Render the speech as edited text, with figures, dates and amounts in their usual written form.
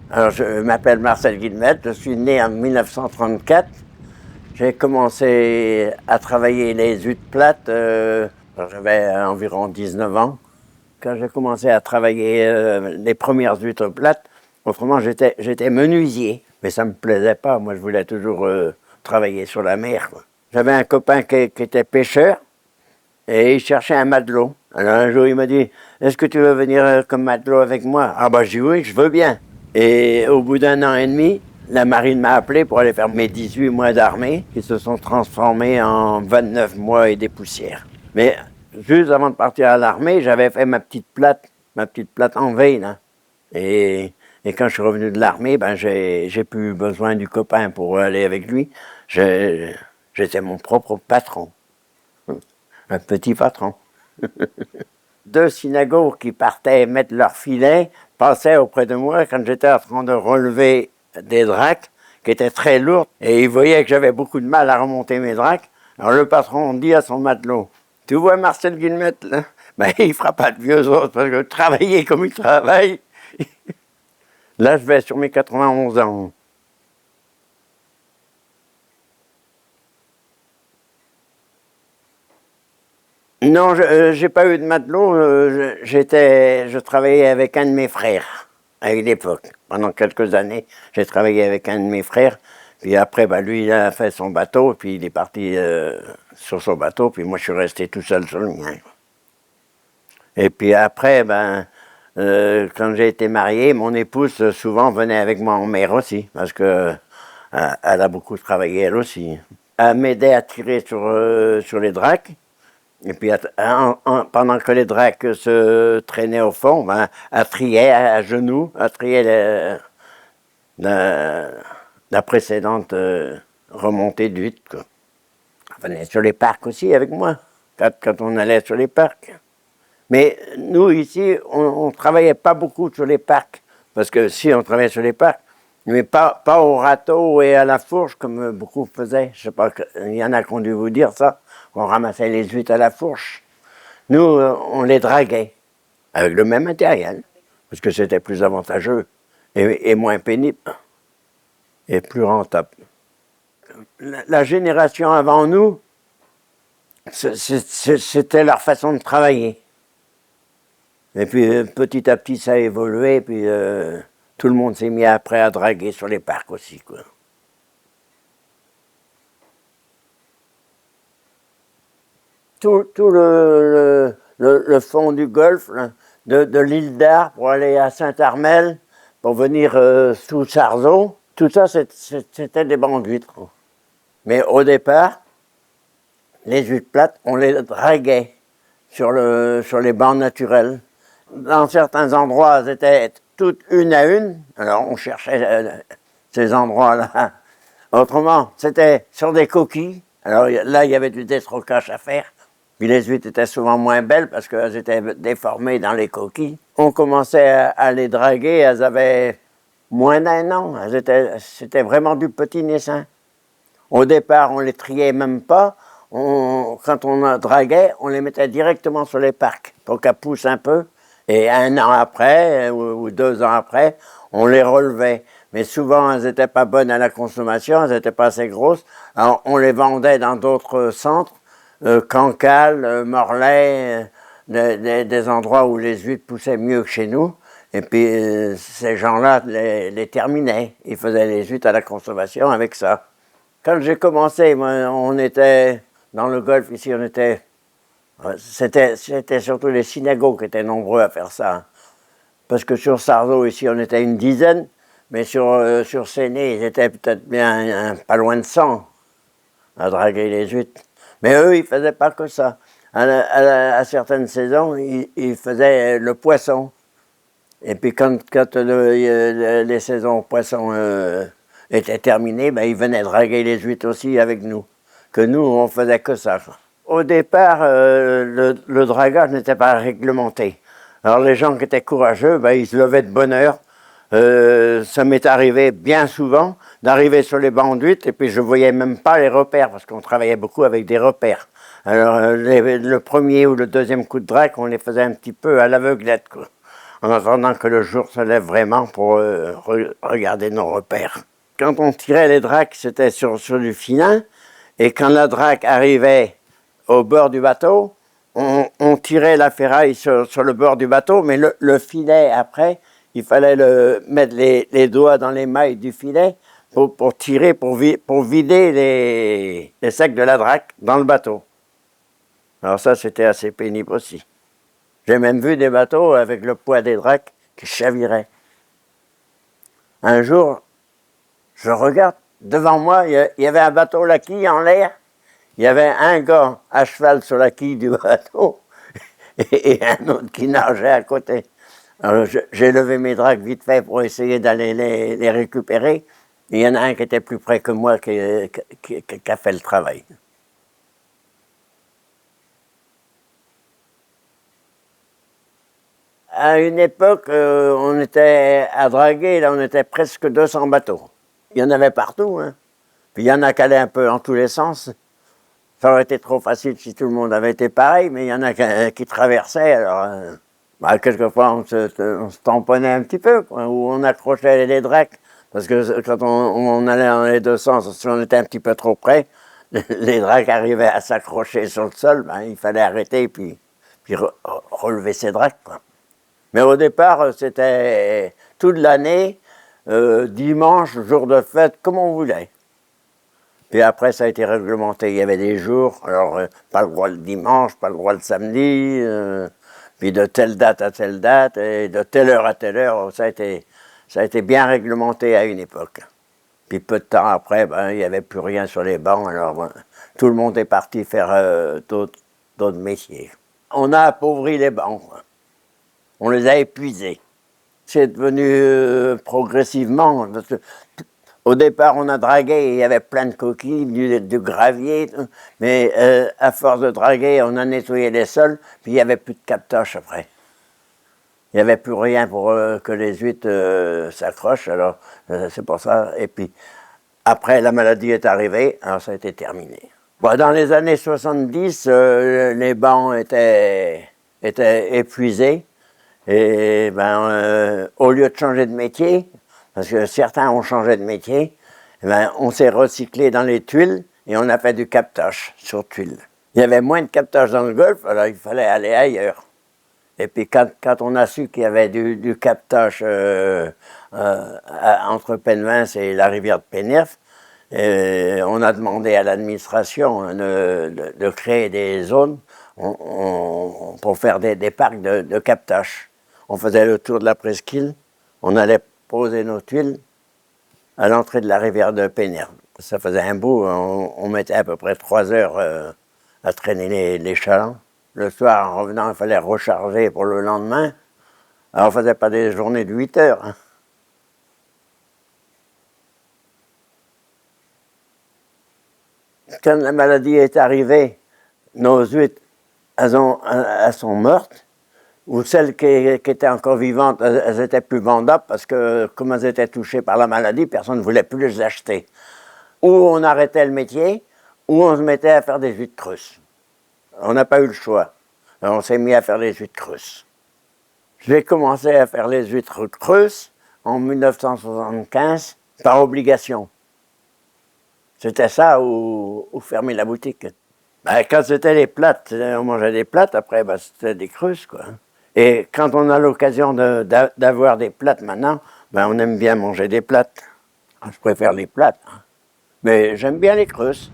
Alors, je m'appelle Marcel Guillemette, je suis né en 1934. J'ai commencé à travailler les huttes plates, quand j'avais environ 19 ans. Quand j'ai commencé à travailler les premières huîtres plates, autrement j'étais menuisier, mais ça me plaisait pas. Moi, je voulais toujours travailler sur la mer, quoi. J'avais un copain qui était pêcheur et il cherchait un matelot. Alors un jour, il m'a dit, est-ce que tu veux venir comme matelot avec moi? Ah bah, je dis oui, je veux bien. Et au bout d'un an et demi, la marine m'a appelé pour aller faire mes 18 mois d'armée, qui se sont transformés en 29 mois et des poussières. Mais juste avant de partir à l'armée, j'avais fait ma petite plate en veille, là. Et quand je suis revenu de l'armée, ben j'ai plus besoin du copain pour aller avec lui. J'étais mon propre patron, un petit patron. Deux synagogues qui partaient mettre leur filet passaient auprès de moi quand j'étais en train de relever des dracs qui étaient très lourds, et ils voyaient que j'avais beaucoup de mal à remonter mes dracs. Alors le patron dit à son matelot, tu vois Marcel Guillemette, là? Ben, il ne fera pas de vieux autres, parce que travailler comme il travaille. Là, je vais sur mes 91 ans. Non, j'ai pas eu de matelot. Je travaillais avec un de mes frères à une époque. Pendant quelques années, j'ai travaillé avec un de mes frères. Puis après, bah, lui, il a fait son bateau, puis il est parti sur son bateau, puis moi, je suis resté tout seul sur le mien. Et puis après, ben, quand j'ai été marié, mon épouse souvent venait avec moi en mer aussi, parce que elle a beaucoup travaillé elle aussi. Elle m'aidait à tirer sur les dracs. Et puis, pendant que les dracs se traînaient au fond, ben, elle triait à genoux, elle triait la précédente remontée d'huîtres, quoi. Elle venait sur les parcs aussi avec moi, quand on allait sur les parcs. Mais nous, ici, on ne travaillait pas beaucoup sur les parcs, parce que si on travaillait sur les parcs, mais pas au râteau et à la fourche comme beaucoup faisaient. Je sais pas, il y en a qui ont dû vous dire ça. On ramassait les huîtres à la fourche. Nous, on les draguait avec le même matériel, parce que c'était plus avantageux et moins pénible et plus rentable. La génération avant nous, c'était leur façon de travailler. Et puis petit à petit, ça a évolué, puis tout le monde s'est mis après à draguer sur les parcs aussi, quoi. Tout le fond du golfe, là, de l'île d'Ar pour aller à Saint-Armel, pour venir sous Sarzeau, tout ça, c'était des bancs d'huîtres. Mais au départ, les huîtres plates, on les draguait sur les bancs naturels. Dans certains endroits, elles étaient toutes une à une. Alors, on cherchait ces endroits-là. Autrement, c'était sur des coquilles. Alors là, il y avait du déstrocage à faire. Puis les huîtres étaient souvent moins belles parce qu'elles étaient déformées dans les coquilles. On commençait à les draguer, elles avaient moins d'un an. C'était vraiment du petit naissin. Au départ, on les triait même pas. Quand on draguait, on les mettait directement sur les parcs pour qu'elles poussent un peu. Et un an après, ou 2 ans après, on les relevait. Mais souvent, elles n'étaient pas bonnes à la consommation, elles n'étaient pas assez grosses. Alors, on les vendait dans d'autres centres, Cancale, Morlaix, des endroits où les huîtres poussaient mieux que chez nous. Et puis, ces gens-là les terminaient. Ils faisaient les huîtres à la consommation avec ça. Quand j'ai commencé, on était dans le golfe ici, c'était surtout les synagogues qui étaient nombreux à faire ça. Parce que sur Sarzeau, ici, on était une dizaine, mais sur Séné, ils étaient peut-être bien pas loin de 100 à draguer les huîtres. Mais eux, ils ne faisaient pas que ça. À certaines saisons, ils faisaient le poisson. Et puis quand les saisons poissons étaient terminées, ben, ils venaient draguer les huîtres aussi avec nous. Que nous, on faisait que ça. Au départ, le dragage n'était pas réglementé. Alors les gens qui étaient courageux, ben, ils se levaient de bonne heure. Ça m'est arrivé bien souvent d'arriver sur les bancs d'huîtres et puis je ne voyais même pas les repères parce qu'on travaillait beaucoup avec des repères. Alors le premier ou le deuxième coup de drac, on les faisait un petit peu à l'aveuglette, quoi. en attendant que le jour se lève vraiment pour regarder nos repères. Quand on tirait les dracs, c'était sur du filin, et quand la drac arrivait au bord du bateau, on tirait la ferraille sur le bord du bateau, mais le filet après, il fallait mettre les doigts dans les mailles du filet pour tirer, pour vider les sacs de la drac dans le bateau. Alors ça, c'était assez pénible aussi. J'ai même vu des bateaux avec le poids des dracs qui chaviraient. Un jour, je regarde, devant moi, il y avait un bateau, la quille en l'air. Il y avait un gars à cheval sur la quille du bateau et un autre qui nageait à côté. Alors j'ai levé mes dracs vite fait pour essayer d'aller les récupérer. Il y en a un qui était plus près que moi qui a fait le travail. À une époque, on était à draguer, là on était presque 200 bateaux. Il y en avait partout, hein. Puis il y en a qui allaient un peu en tous les sens. Ça aurait été trop facile si tout le monde avait été pareil, mais il y en a qui traversaient, alors quelquefois on se tamponnait un petit peu, quoi, ou on accrochait les dracs, parce que quand on allait dans les deux sens, si on était un petit peu trop près, les dracs arrivaient à s'accrocher sur le sol, il fallait arrêter puis relever ses dracs, quoi. Mais au départ, c'était toute l'année, dimanche, jour de fête, comme on voulait. Puis après, ça a été réglementé. Il y avait des jours, alors pas le droit le dimanche, pas le droit le samedi, puis de telle date à telle date, et de telle heure à telle heure. Ça a été bien réglementé à une époque. Puis peu de temps après, il n'y avait plus rien sur les bancs, alors tout le monde est parti faire d'autres métiers. On a appauvri les bancs. On les a épuisés. C'est devenu progressivement. Au départ, on a dragué et il y avait plein de coquilles, du gravier, mais à force de draguer, on a nettoyé les sols, puis il n'y avait plus de captage après. Il n'y avait plus rien pour que les huîtres s'accrochent, alors c'est pour ça. Et puis, après, la maladie est arrivée, alors ça a été terminé. Bon, dans les années 70, les bancs étaient épuisés. Et au lieu de changer de métier, parce que certains ont changé de métier, on s'est recyclé dans les tuiles et on a fait du captage sur tuiles. Il y avait moins de captage dans le golfe, alors il fallait aller ailleurs. Et puis quand on a su qu'il y avait du captage entre Penvins et la rivière de Pénerf, on a demandé à l'administration de créer des zones pour faire des parcs de captage. On faisait le tour de la presqu'île, on allait poser nos tuiles à l'entrée de la rivière de Pénerve. Ça faisait un bout, on mettait à peu près 3 heures à traîner les chalands. Le soir, en revenant, il fallait recharger pour le lendemain. Alors on ne faisait pas des journées de 8 heures. Hein. Quand la maladie est arrivée, nos huîtres, elles sont mortes. Ou celles qui étaient encore vivantes, elles étaient plus vendables parce que comme elles étaient touchées par la maladie, personne ne voulait plus les acheter. Ou on arrêtait le métier, ou on se mettait à faire des huîtres creuses. On n'a pas eu le choix. Alors on s'est mis à faire des huîtres creuses. J'ai commencé à faire les huîtres creuses en 1975 par obligation. C'était ça ou fermer la boutique. Quand c'était les plates, on mangeait des plates, après c'était des creuses, quoi. Et quand on a l'occasion d'avoir des plates maintenant, on aime bien manger des plates. Je préfère les plates, hein. Mais j'aime bien les creuses.